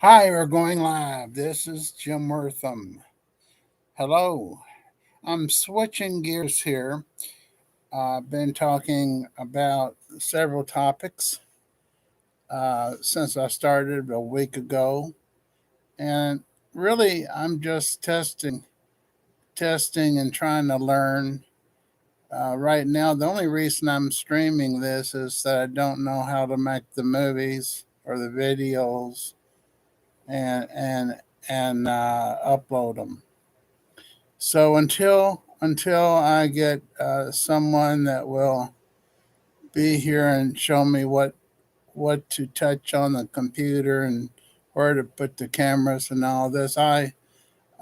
Hi, we're going live. This is Jim Wortham. Hello. I'm switching gears here. I've been talking about several topics since I started a week ago, and really, I'm just testing, and trying to learn. Right now, the only reason I'm streaming this is that I don't know how to make the movies or the videos and and and upload them. So until I get someone that will be here and show me what to touch on the computer and where to put the cameras and all this, I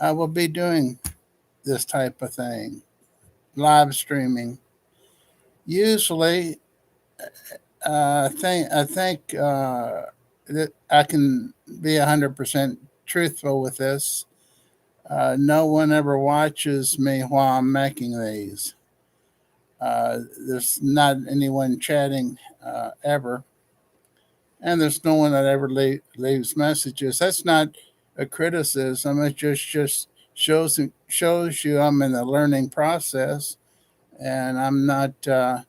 will be doing this type of thing, live streaming. Usually, I think that I can be 100% truthful with this. No one ever watches me while I'm making these. There's not anyone chatting ever, and there's no one that ever leaves messages. That's not a criticism. It just shows you I'm in the learning process, and I'm not. Uh,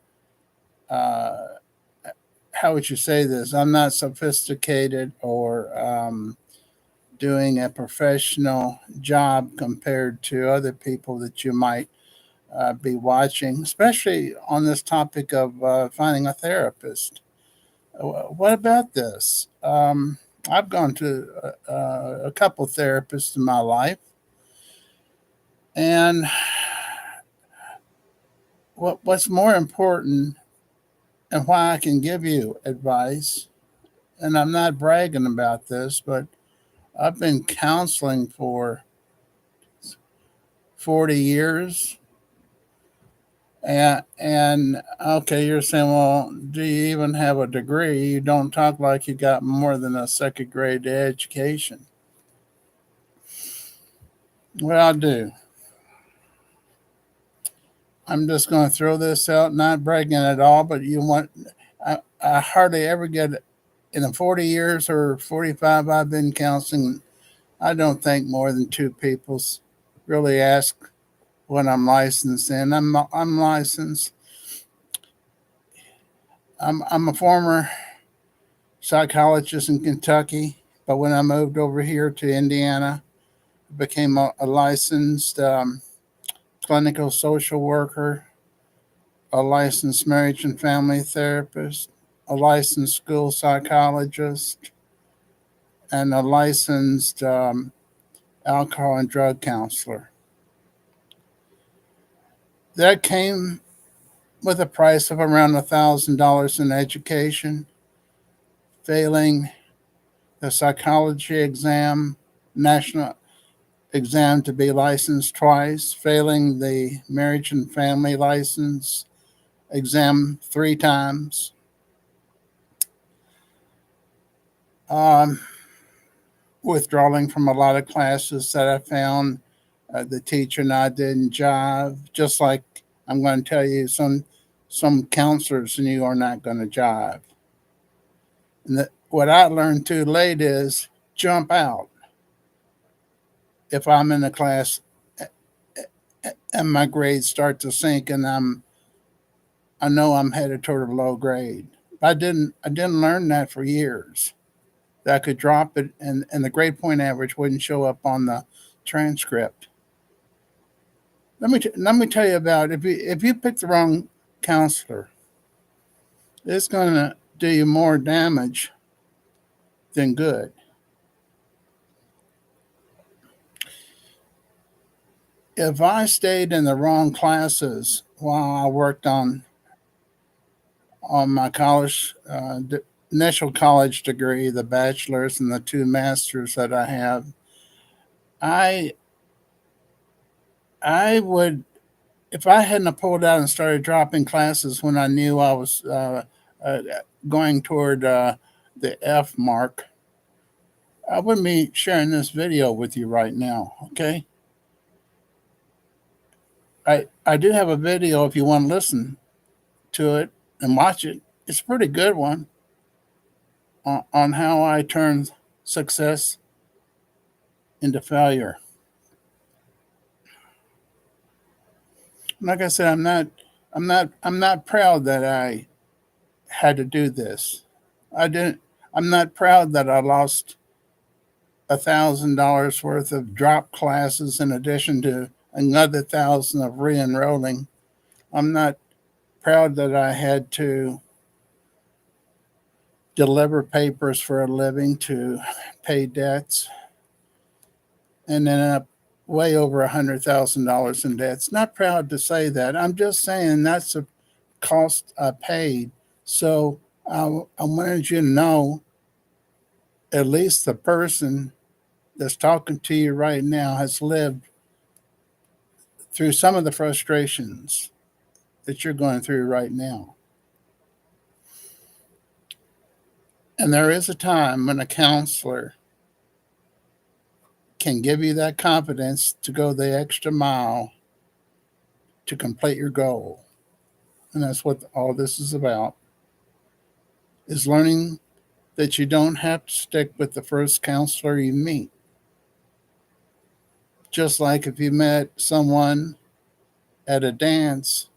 how would you say this? I'm not sophisticated or doing a professional job compared to other people that you might be watching, especially on this topic of finding a therapist. What about this? I've gone to a couple therapists in my life, and what's more important and why I can give you advice, and I'm not bragging about this, but I've been counseling for 40 years. And okay, you're saying, well, do you even have a degree? You don't talk like you got more than a second grade education. Well, I do. I'm just going to throw this out, not bragging at all, but I hardly ever get, in the 40 years or 45 I've been counseling, I don't think more than two people really ask what I'm licensed in. I'm licensed. I'm a former psychologist in Kentucky, but when I moved over here to Indiana, I became a licensed clinical social worker, a licensed marriage and family therapist, a licensed school psychologist, and a licensed alcohol and drug counselor. That came with a price of around $1,000 in education, failing the psychology exam, national exam to be licensed twice, failing the marriage and family license exam three times. Um, Withdrawing from a lot of classes that I found the teacher and I didn't jive. Just like I'm going to tell you, some counselors and you are not going to jive. And what I learned too late is jump out if I'm in a class and my grades start to sink and I know I'm headed toward a low grade. I didn't learn that for years. That I could drop it and the grade point average wouldn't show up on the transcript. Let me tell you about, if you pick the wrong counselor, it's gonna do you more damage than good. If I stayed in the wrong classes while I worked on my college initial college degree, the bachelor's and the two masters that I have, I I would, if I hadn't pulled out and started dropping classes when I knew I was uh, going toward the F mark, I wouldn't be sharing this video with you right now. Okay, I do have a video if you want to listen to it and watch it. It's a pretty good one on how I turned success into failure. Like I said, I'm not proud that I had to do this. I didn't. I'm not proud that I lost $1,000 worth of drop classes in addition to another thousand of re-enrolling. I'm not proud that I had to deliver papers for a living to pay debts and end up way over $100,000 in debts. Not proud to say that. I'm just saying that's a cost I paid. So I wanted you to know at least the person that's talking to you right now has lived through some of the frustrations that you're going through right now. And there is a time when a counselor can give you that confidence to go the extra mile to complete your goal. And that's what all this is about, is learning that you don't have to stick with the first counselor you meet. Just like if you met someone at a dance,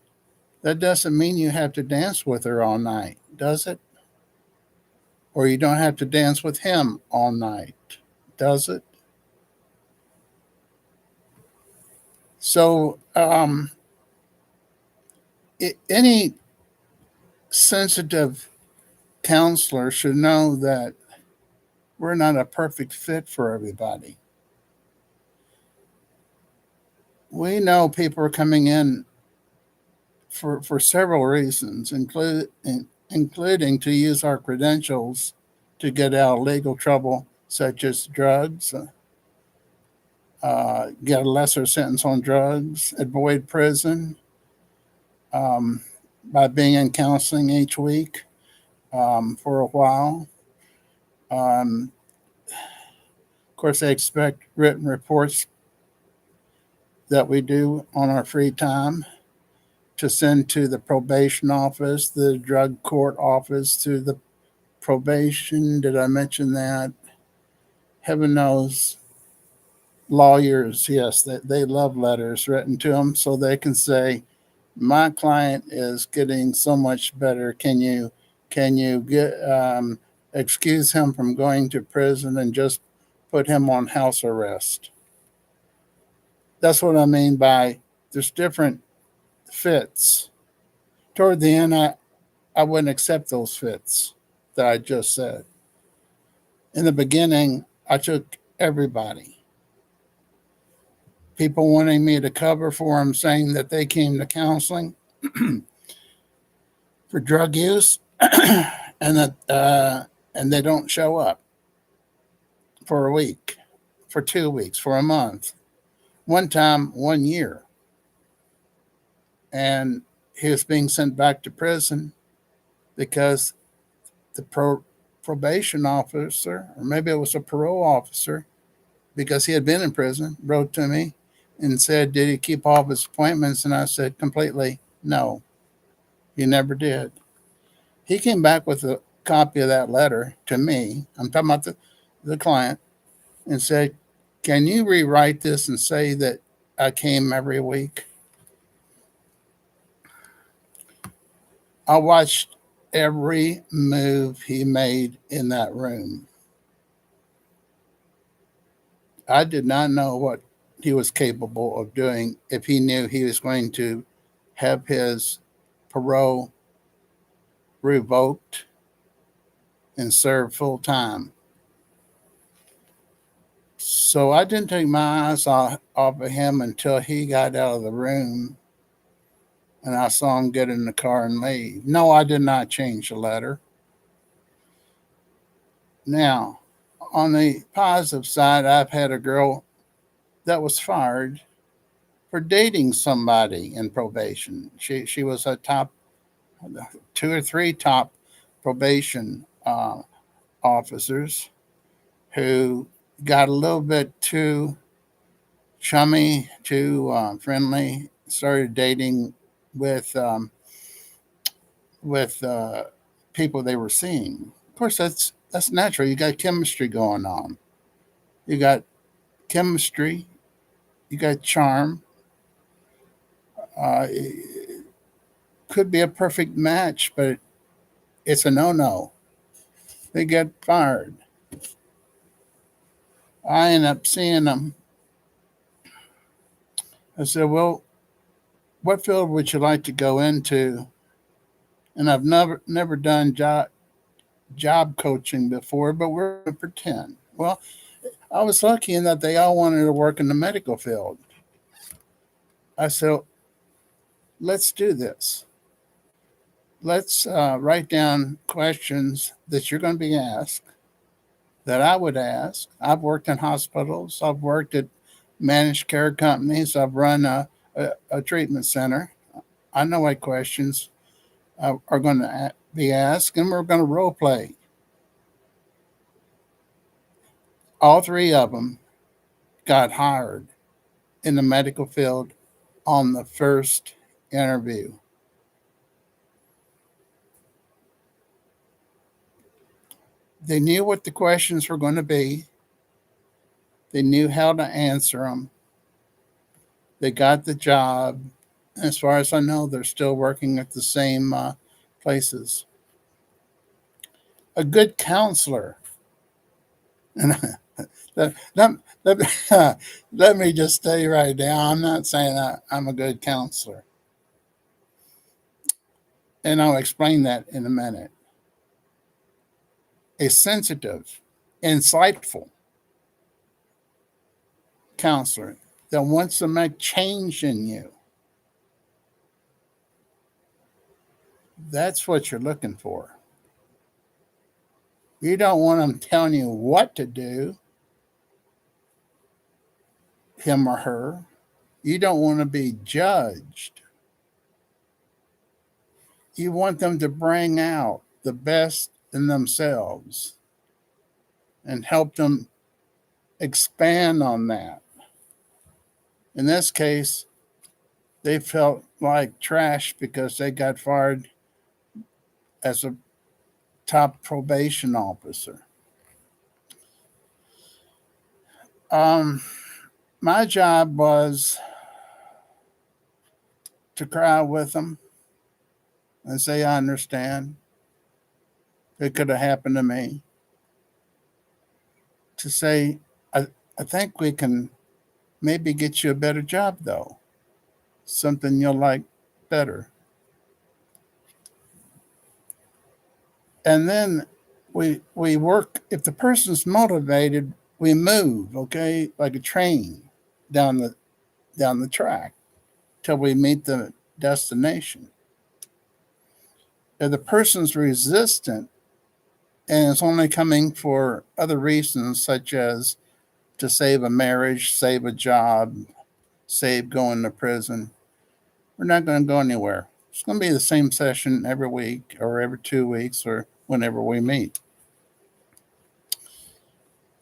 that doesn't mean you have to dance with her all night, does it? Or you don't have to dance with him all night, does it? So, any sensitive counselor should know that we're not a perfect fit for everybody. We know people are coming in for several reasons, including to use our credentials to get out of legal trouble, such as drugs, get a lesser sentence on drugs, avoid prison um, by being in counseling each week for a while. Of course, they expect written reports that we do on our free time to send to the probation office, the drug court office, to the probation. Did I mention that? Heaven knows, lawyers, yes, they love letters written to them so they can say, my client is getting so much better. Can you get excuse him from going to prison and just put him on house arrest? That's what I mean by there's different fits. Toward the end, I wouldn't accept those fits that I just said. In the beginning, I took everybody. People wanting me to cover for them, saying that they came to counseling for drug use, and that and they don't show up for a week, for 2 weeks, for a month, one time, 1 year, and he was being sent back to prison because the probation officer, or maybe it was a parole officer, because he had been in prison, wrote to me and said, did he keep all of his appointments? And I said, completely no, he never did. He came back with a copy of that letter to me. I'm talking about the client, and said, can you rewrite this and say that I came every week? I watched every move he made in that room. I did not know what he was capable of doing if he knew he was going to have his parole revoked and serve full time. So I didn't take my eyes off of him until he got out of the room and I saw him get in the car and leave. No, I did not change the letter. Now, on the positive side, I've had a girl that was fired for dating somebody in probation. She was a top 2 or 3 top probation officers who got a little bit too chummy, too friendly, started dating with with people they were seeing. Of course, That's natural. You got chemistry going on. You got chemistry. You got charm. It could be a perfect match, but it's a no-no. They get fired. I end up seeing them. I said, "Well, what field would you like to go into?" And I've never done job coaching before, but we're going to pretend. Well, I was lucky in that they all wanted to work in the medical field. I said, let's do this. Let's write down questions that you're going to be asked, that I would ask. I've worked in hospitals, I've worked at managed care companies, I've run a treatment center. I know what questions are going to be asked, and we're going to role play. All three of them got hired in the medical field on the first interview. They knew what the questions were going to be, they knew how to answer them, they got the job. As far as I know, they're still working at the same places. A good counselor, and let, let, let, let me just stay right now. I'm not saying I'm a good counselor, and I'll explain that in a minute. A sensitive, insightful counselor that wants to make change in you. That's what you're looking for. You don't want them telling you what to do, him or her. You don't want to be judged. You want them to bring out the best in themselves and help them expand on that. In this case, they felt like trash because they got fired as a top probation officer. Um, my job was to cry with them and say, I understand. It could have happened to me. To say, I think we can maybe get you a better job, though, something you'll like better. And then we work. If the person's motivated, we move, okay, like a train down the track till we meet the destination. If the person's resistant and is only coming for other reasons, such as to save a marriage, save a job, save going to prison, we're not going to go anywhere. It's going to be the same session every week or every 2 weeks or whenever we meet.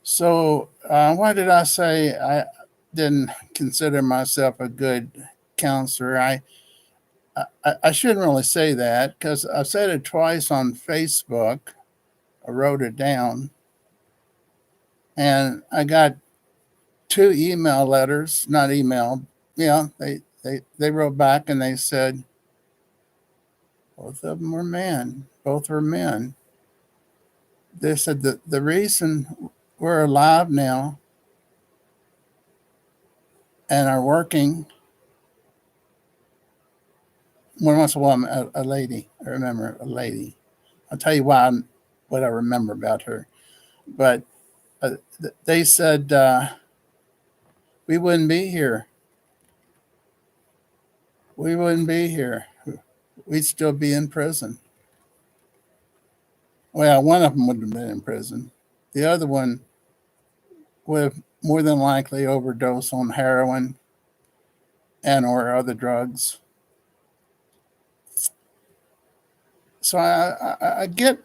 So, why did I say I didn't consider myself a good counselor? I shouldn't really say that because I've said it twice on Facebook. I wrote it down, and I got two email letters, not email. Yeah, they wrote back and they said both of them were men. Both were men. They said that the reason we're alive now and are working. One was a woman, a lady. I remember a lady. I'll tell you what I remember about her. But they said we wouldn't be here. We wouldn't be here. We'd still be in prison. Well, one of them would have been in prison. The other one would have more than likely overdosed on heroin and or other drugs. So I get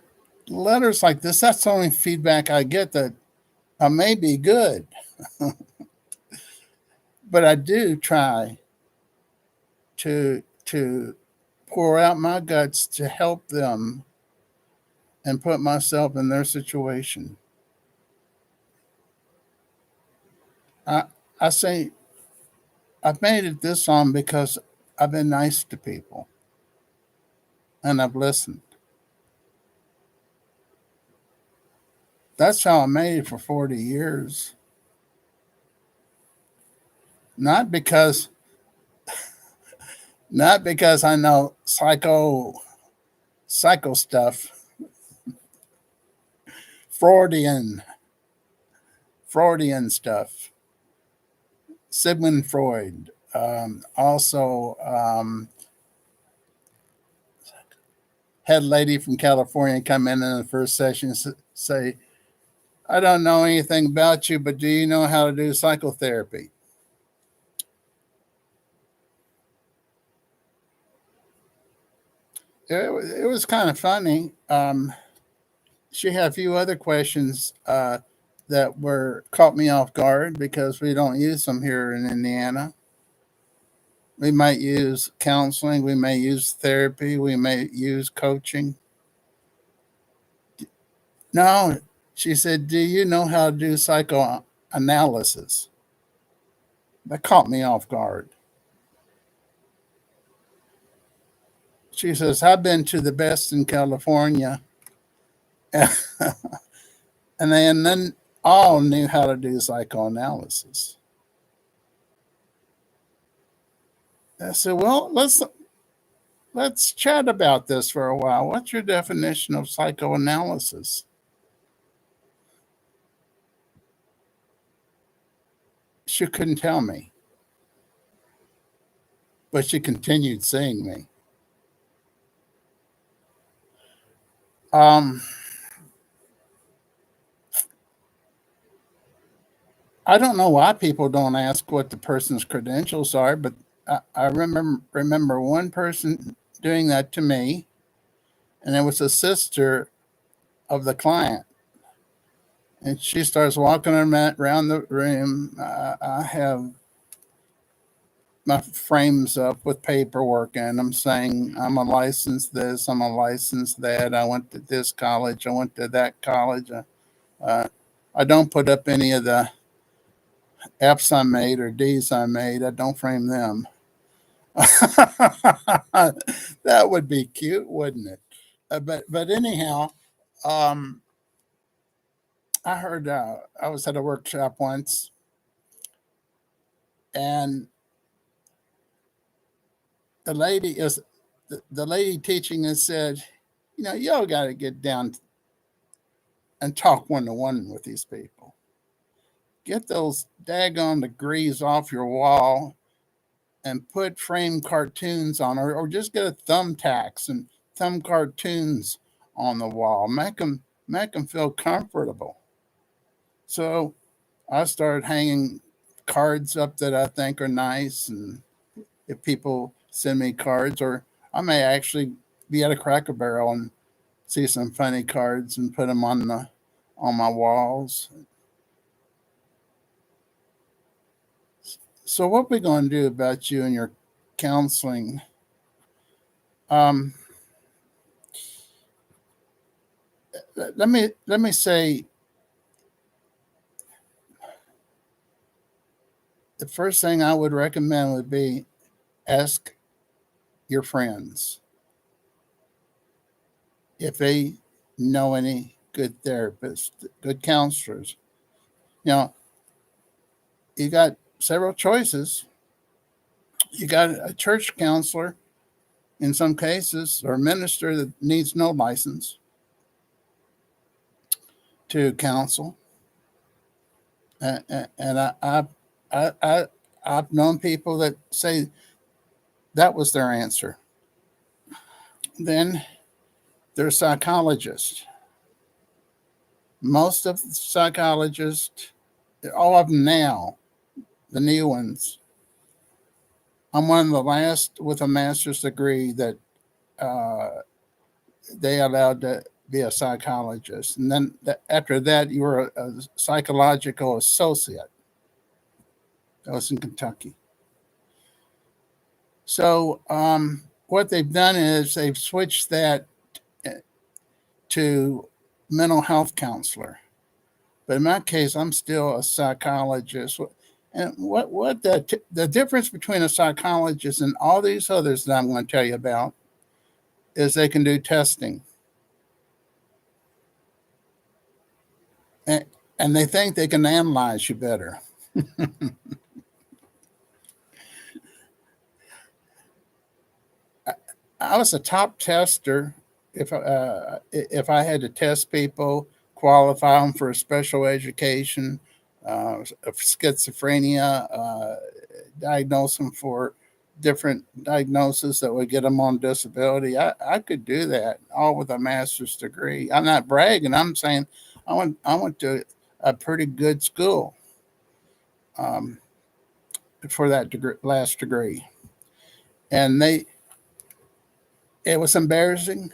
letters like this. That's the only feedback I get, that I may be good, but I do try to pour out my guts to help them and put myself in their situation. I I say I've made it this long because I've been nice to people and I've listened. That's how I made it for 40 years. Not because not because I know psycho stuff, Freudian Freudian stuff, Sigmund Freud. Also, had a lady from California come in the first session and say, "I don't know anything about you, but do you know how to do psychotherapy?" It was kind of funny. She had a few other questions that were caught me off guard because we don't use them here in Indiana. We might use counseling, we may use therapy, we may use coaching. No, she said, "Do you know how to do psychoanalysis?" That caught me off guard. She says, "I've been to the best in California," and then all knew how to do psychoanalysis. I said, "Well, let's chat about this for a while. What's your definition of psychoanalysis?" She couldn't tell me, but she continued seeing me. Um, I don't know why people don't ask what the person's credentials are, but I remember one person doing that to me, and it was a sister of the client. And she starts walking around the room. I have my frames up with paperwork, and I'm saying I'm a licensed this, I'm a licensed that. I went to this college, I went to that college. Uh, I don't put up any of the F's I made or D's I made. I don't frame them. That would be cute, wouldn't it? But anyhow, um, I heard I was at a workshop once, and the lady is the lady teaching us said, y'all got to get down and talk one to one with these people. Get those daggone degrees off your wall and put frame cartoons on, or just get a thumbtacks and thumb cartoons on the wall. Make them feel comfortable. So I started hanging cards up that I think are nice, and if people send me cards, or I may actually be at a Cracker Barrel and see some funny cards and put them on my walls. So what we going to do about you and your counseling? Um, let me say the first thing I would recommend would be ask your friends if they know any good therapists, good counselors. You know, you got several choices. You got a church counselor in some cases, or a minister that needs no license to counsel. And I, I've known people that say that was their answer. Then there's psychologists. Most of the psychologists, all of them now, the new ones, I'm one of the last with a master's degree that uh, they allowed to be a psychologist. And then after that, you were a psychological associate. That was in Kentucky. So what they've done is they've switched that to mental health counselor. But in my case, I'm still a psychologist. And what the difference between a psychologist and all these others that I'm going to tell you about is they can do testing, and, and they think they can analyze you better. I was a top tester. If I had to test people, qualify them for special education, of schizophrenia, diagnose them for different diagnoses that would get them on disability, I could do that all with a master's degree. I'm not bragging. I'm saying I went to a pretty good school, um, for that last degree, and it was embarrassing,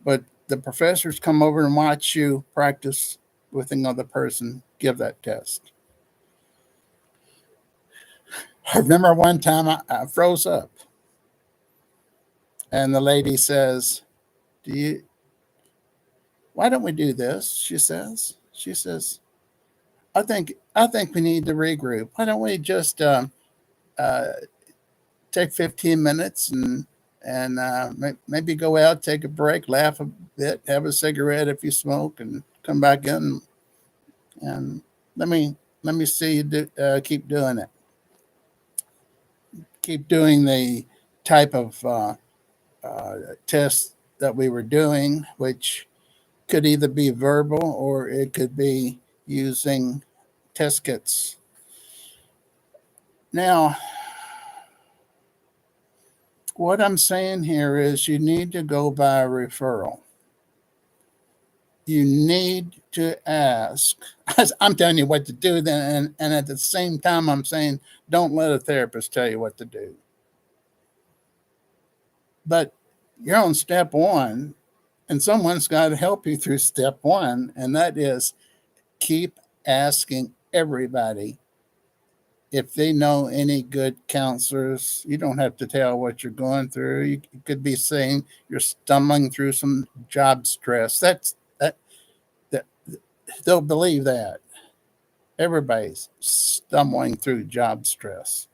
but the professors come over and watch you practice with another person give that test. I remember one time I froze up, and the lady says, "Do you? Why don't we do this?" She says, "I think we need to regroup. Why don't we just uh, take 15 minutes and maybe go out, take a break, laugh a bit, have a cigarette if you smoke, and come back in and let me let me see you keep doing it. Keep doing the type of test that we were doing, which could either be verbal or it could be using test kits. Now, what I'm saying here is you need to go by a referral. You need to ask. I'm telling you what to do then, and at the same time, I'm saying don't let a therapist tell you what to do. But you're on step one, and someone's got to help you through step one, and that is keep asking everybody if they know any good counselors. You don't have to tell what you're going through. You could be saying you're stumbling through some job stress. That they'll believe that. Everybody's stumbling through job stress,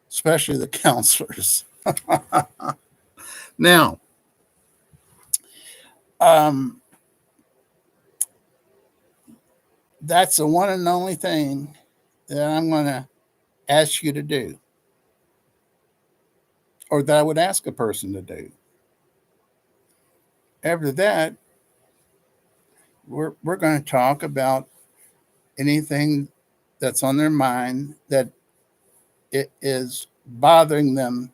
especially the counselors. Now, um, that's the one and only thing that I'm going to ask you to do, or that I would ask a person to do. After that, we're going to talk about anything that's on their mind that it is bothering them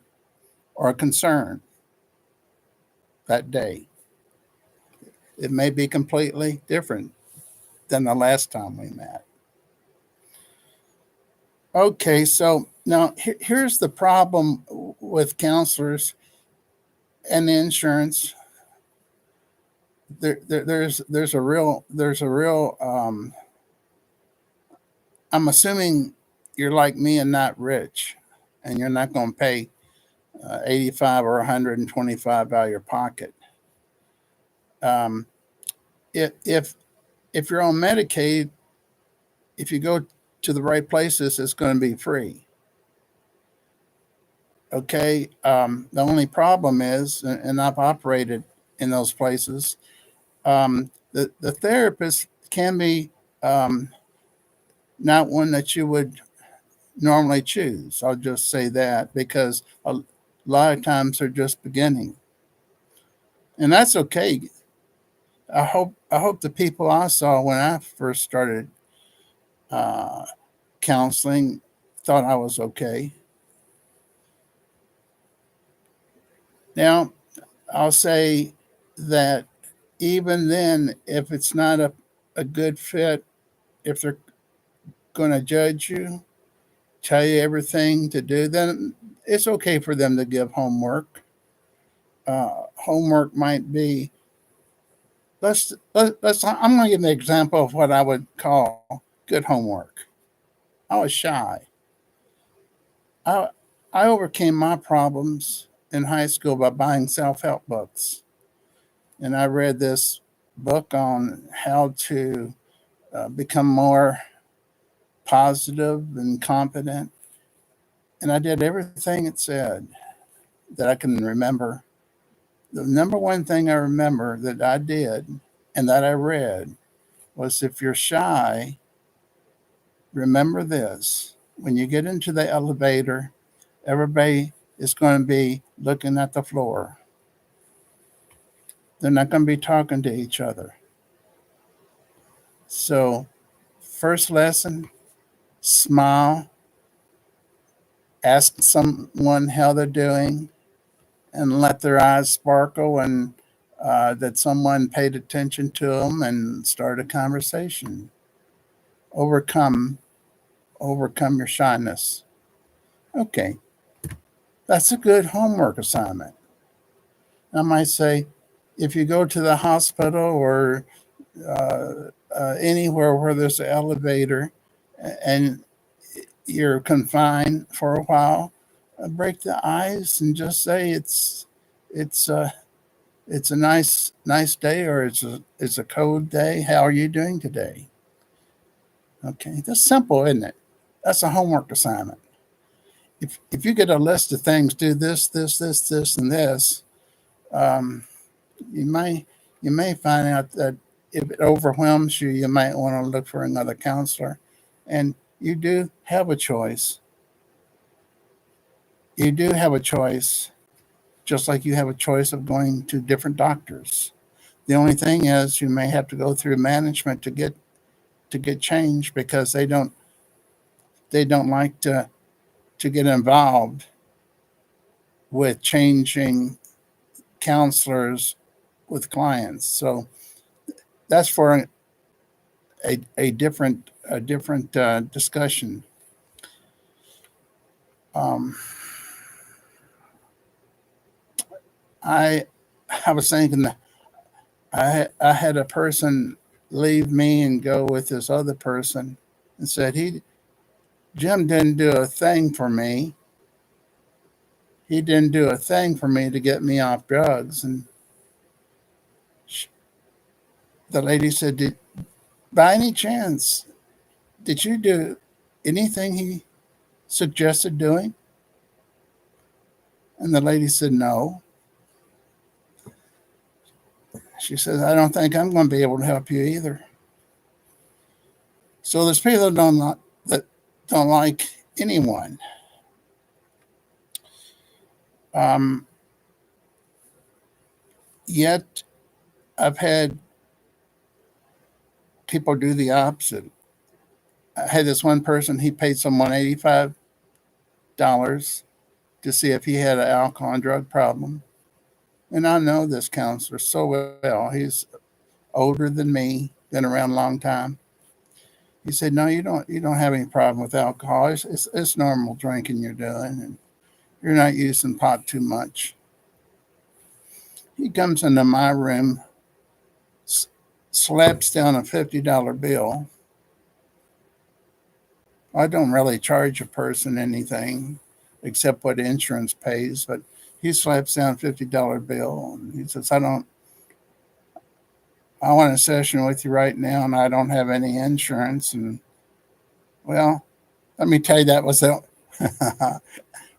or a concern that day. It may be completely different than the last time we met. Okay, so now here's the problem with counselors and the insurance. There's a real. I'm assuming you're like me and not rich, and you're not going to pay 85 or 125 out of your pocket. Um, if you're on Medicaid, if you go to the right places, it's going to be free. Okay. The only problem is, and I've operated in those places, the therapist can be um, not one that you would normally choose. I'll just say that because a lot of times they're just beginning, and that's okay. I hope the people I saw when I first started uh, counseling thought I was okay. Now, I'll say that even then, if it's not a good fit, if they're going to judge you, tell you everything to do, then it's okay for them to give homework. Homework might be, let's I'm going to give an example of what I would call good homework. I was shy. I, I overcame my problems in high school by buying self help books. and I read this book on how to become more positive and competent. And I did everything it said that I can remember. The number one thing I remember that I did and that I read was, if you're shy, remember this: when you get into the elevator, everybody is going to be looking at the floor. They're not going to be talking to each other. So, first lesson: smile, ask someone how they're doing, and let their eyes sparkle, and that someone paid attention to them and start a conversation. Overcome, overcome your shyness. Okay, that's a good homework assignment. I might say, if you go to the hospital or anywhere where there's an elevator and you're confined for a while, break the ice and just say it's it's a nice day, or it's a cold day. How are you doing today? Okay, that's simple, isn't it? That's a homework assignment. If you get a list of things, do this, and this, um, you may you may find out that if it overwhelms you, you might want to look for another counselor. And you do have a choice. You do have a choice, just like you have a choice of going to different doctors. The only thing is, you may have to go through management to get change, because they don't like to get involved with changing counselors with clients. So that's for a different discussion. Um, I I was thinking that I had a person leave me and go with this other person, and said, he Jim didn't do a thing for me. He didn't do a thing for me to get me off drugs. And sh the lady said, by any chance, did you do anything he suggested doing? And the lady said, no. She says, I don't think I'm going to be able to help you either. So there's people that don't like anyone. Um, Yet I've had people do the opposite. I had this one person, he paid someone $85 to see if he had an alcohol and drug problem. And I know this counselor so well. He's older than me, been around a long time. He said, "No, you don't have any problem with alcohol. It's normal drinking you're doing, and you're not using pot too much." He comes into my room, slaps down a $50 bill. I don't really charge a person anything except what insurance pays, but he slaps down a $50 bill, and he says, I want a session with you right now, and I don't have any insurance. And well, let me tell you, that was the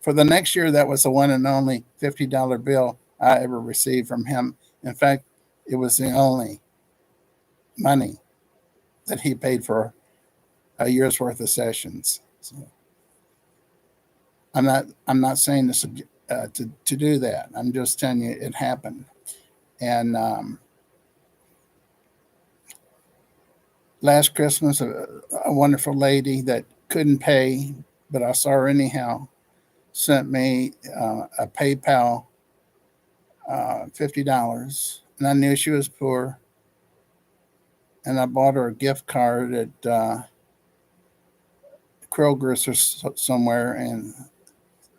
for the next year, that was the one and only $50 bill I ever received from him. In fact, it was the only money that he paid for a year's worth of sessions. So I'm not saying to do that. I'm just telling you it happened. And last Christmas, a wonderful lady that couldn't pay, but I saw her anyhow, sent me a PayPal $50, and I knew she was poor, and I bought her a gift card at Kroger's or somewhere, and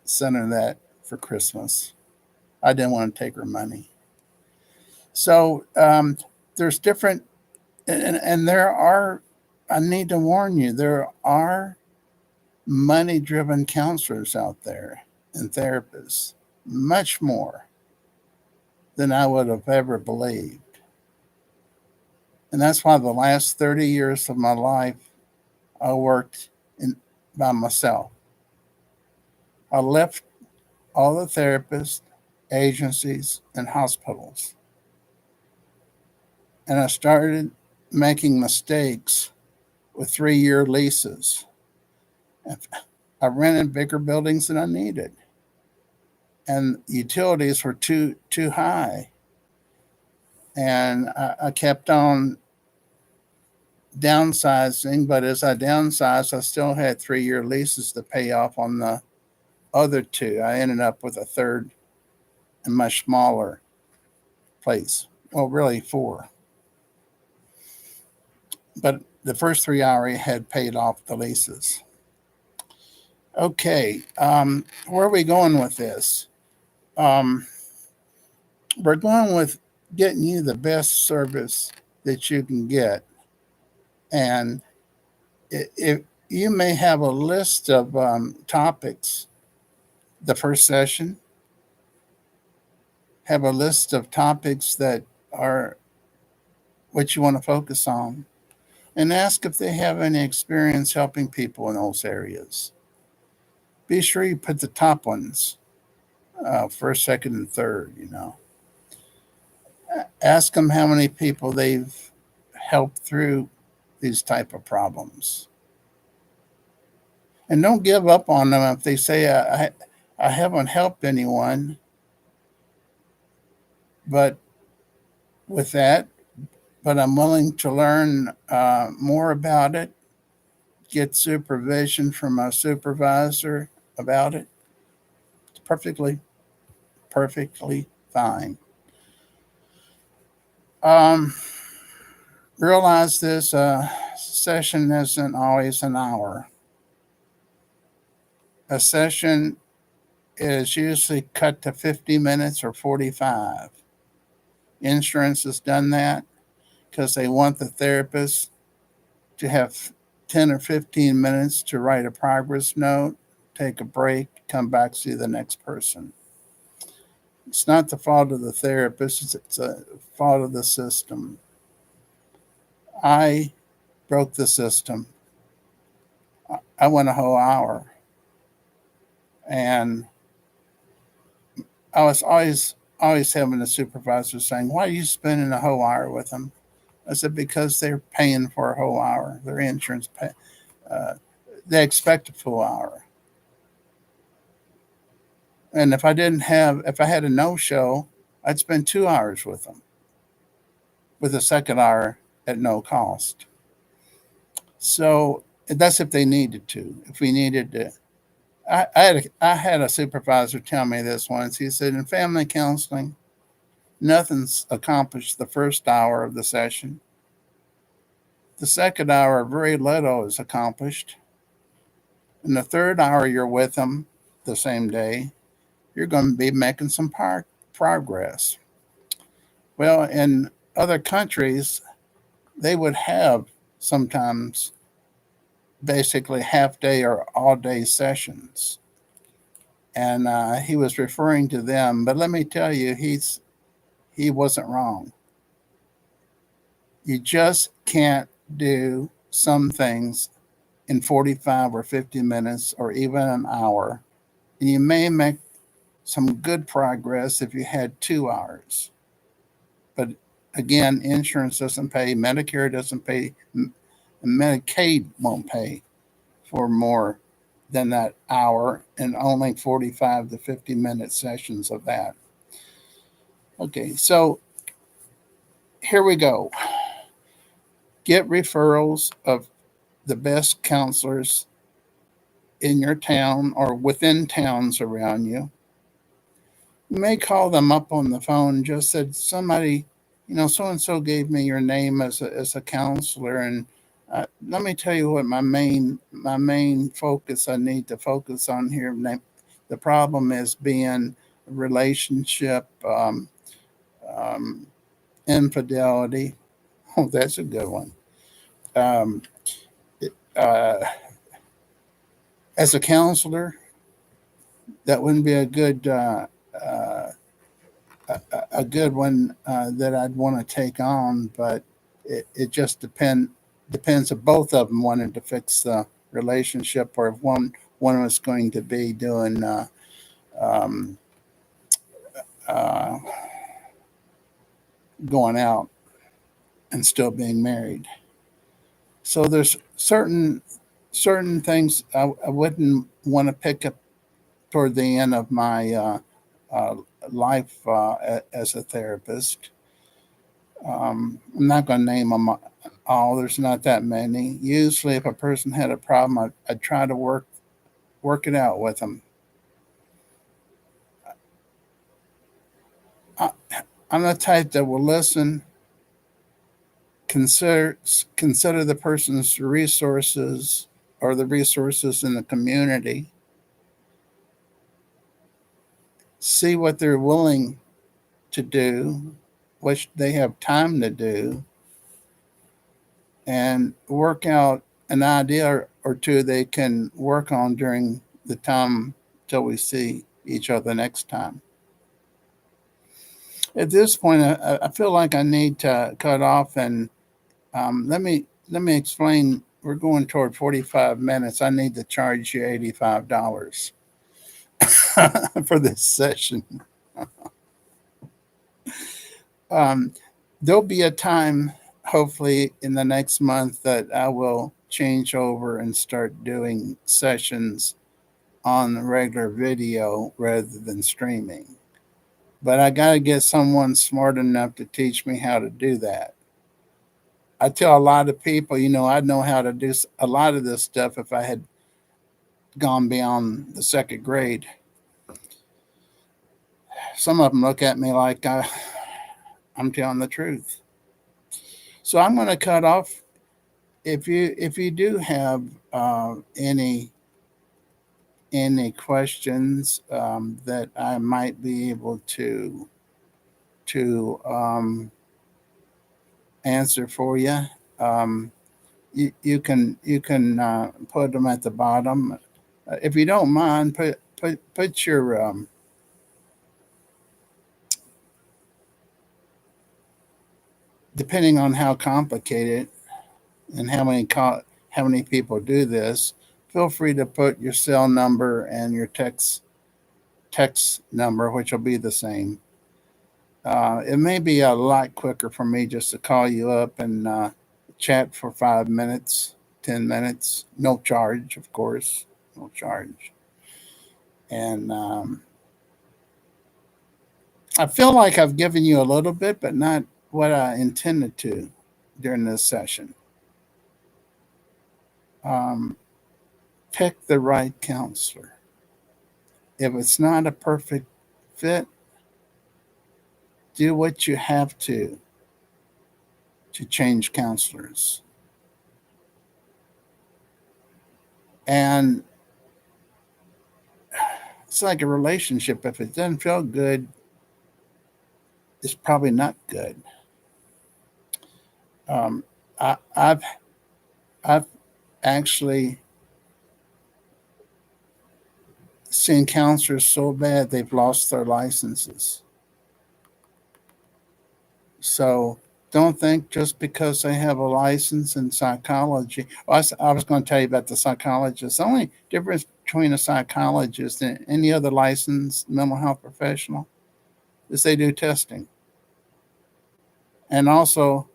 sent her that for Christmas. I didn't want to take her money. So there's different, and there are. I need to warn you, there are money-driven counselors out there and therapists, much more than I would have ever believed. And that's why the last 30 years of my life, I worked by myself. I left all the therapists, agencies, and hospitals. And I started making mistakes with 3-year leases. I rented bigger buildings than I needed, and utilities were too high. And I kept on downsizing, but as I downsized, I still had 3-year leases to pay off on the other two. I ended up with a third and much smaller place. Well, really four. But the first three I already had paid off the leases. Okay, where are we going with this? Um, we're going with getting you the best service that you can get. And if you may have a list of topics, the first session, have a list of topics that are what you want to focus on, and ask if they have any experience helping people in those areas. Be sure you put the top ones first, second, and third. Ask them how many people they've helped through these type of problems, and don't give up on them if they say I haven't helped anyone. But with that, but I'm willing to learn more about it, get supervision from a supervisor about it. It's perfectly fine. Um, Realize this session isn't always an hour. A session is usually cut to 50 minutes or 45. Insurance has done that because they want the therapist to have 10 or 15 minutes to write a progress note, take a break, come back, see the next person. It's not the fault of the therapist, it's a fault of the system. I broke the system. I went a whole hour, and I was always having a supervisor saying, "Why are you spending a whole hour with them?" I said, "Because they're paying for a whole hour. Their insurance uh, they expect a full hour. And if I had a no show, I'd spend 2 hours with them, with a second hour at no cost." So that's if they needed to. If we needed to, I had a supervisor tell me this once. He said, in family counseling, nothing's accomplished the first hour of the session. The second hour, very little is accomplished. In the third hour, you're with them the same day. You're going to be making some progress. Well, in other countries, they would have sometimes basically half day or all day sessions. And he was referring to them, but let me tell you, he wasn't wrong. You just can't do some things in 45 or 50 minutes or even an hour. And you may make some good progress if you had 2 hours. But again, insurance doesn't pay, Medicare doesn't pay, and Medicaid won't pay for more than that hour and only 45 to 50-minute sessions of that. Okay, so here we go. Get referrals of the best counselors in your town or within towns around you. You may call them up on the phone and just said, somebody, so and so gave me your name as a counselor, and let me tell you what my main focus I need to focus on here. The problem is being relationship um, infidelity. Oh, that's a good one. Um, uh, as a counselor, that wouldn't be uh, a good one that I'd want to take on, but it just depends if both of them wanted to fix the relationship, or if one was going to be doing um, uh, going out and still being married. So there's certain things I wouldn't want to pick up toward the end of my uh, life as a therapist. I'm not going to name them all. There's not that many. Usually, if a person had a problem, I'd try to work it out with them. I, I'm the type that will listen, consider consider the person's resources or the resources in the community, see what they're willing to do, what they have time to do, and work out an idea or two they can work on during the time till we see each other next time. At this point, I feel like I need to cut off, and let me explain. We're going toward 45 minutes. I need to charge you $85 for this session. Um, there'll be a time, hopefully, in the next month that I will change over and start doing sessions on regular video rather than streaming. But I got to get someone smart enough to teach me how to do that. I tell a lot of people, I'd know how to do a lot of this stuff if I had gone beyond the second grade. Some of them look at me like I'm telling the truth. So I'm going to cut off. If you do have any questions that I might be able to answer for you, you can put them at the bottom. If you don't mind, put your depending on how complicated and how many people do this, feel free to put your cell number and your text number, which will be the same. It may be a lot quicker for me just to call you up and chat for 5 minutes, 10 minutes, no charge, of course, no charge. And I feel like I've given you a little bit, but not what I intended to during this session. Um, Pick the right counselor. If it's not a perfect fit, do what you have to change counselors. And it's like a relationship. If it doesn't feel good, it's probably not good. Um, I've actually seen counselors so bad they've lost their licenses. So don't think just because they have a license in psychology. I was going to tell you about the psychologist. The only difference between a psychologist and any other licensed mental health professional is they do testing. And also,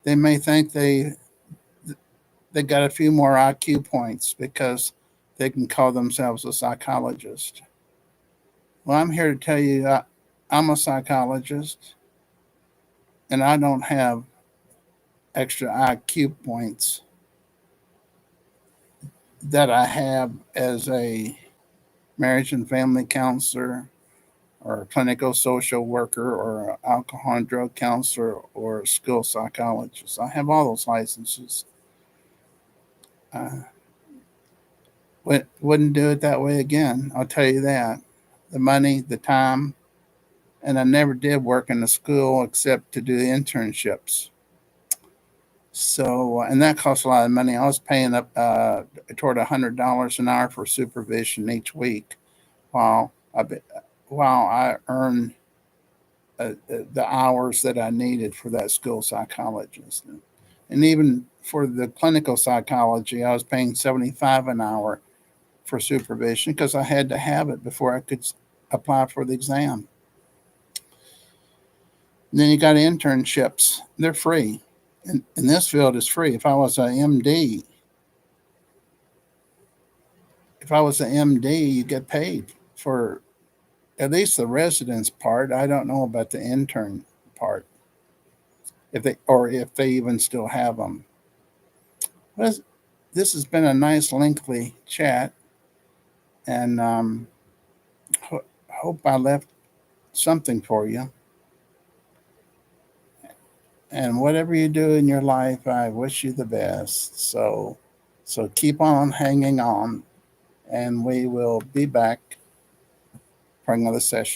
they may think they got a few more IQ points because they can call themselves a psychologist. Well, I'm here to tell you I'm a psychologist and I don't have extra IQ points that I have as a marriage and family counselor or a clinical social worker or an alcohol and drug counselor or a school psychologist. I have all those licenses. Uh, wouldn't do it that way again. I'll tell you that. The money, the time, and I never did work in a school except to do internships. So, and that cost a lot of money. I was paying up toward $100 an hour for supervision each week while while I earned the hours that I needed for that school psychologist. And even for the clinical psychology, I was paying 75 an hour for supervision because I had to have it before I could apply for the exam. And then you got internships. They're free. And this field is free. If I was an MD, you get paid for at least the residence part. I don't know about the intern part, if they even still have them. But this has been a nice, lengthy chat, and hope I left something for you. And whatever you do in your life, I wish you the best. So keep on hanging on, and we will be back for another session.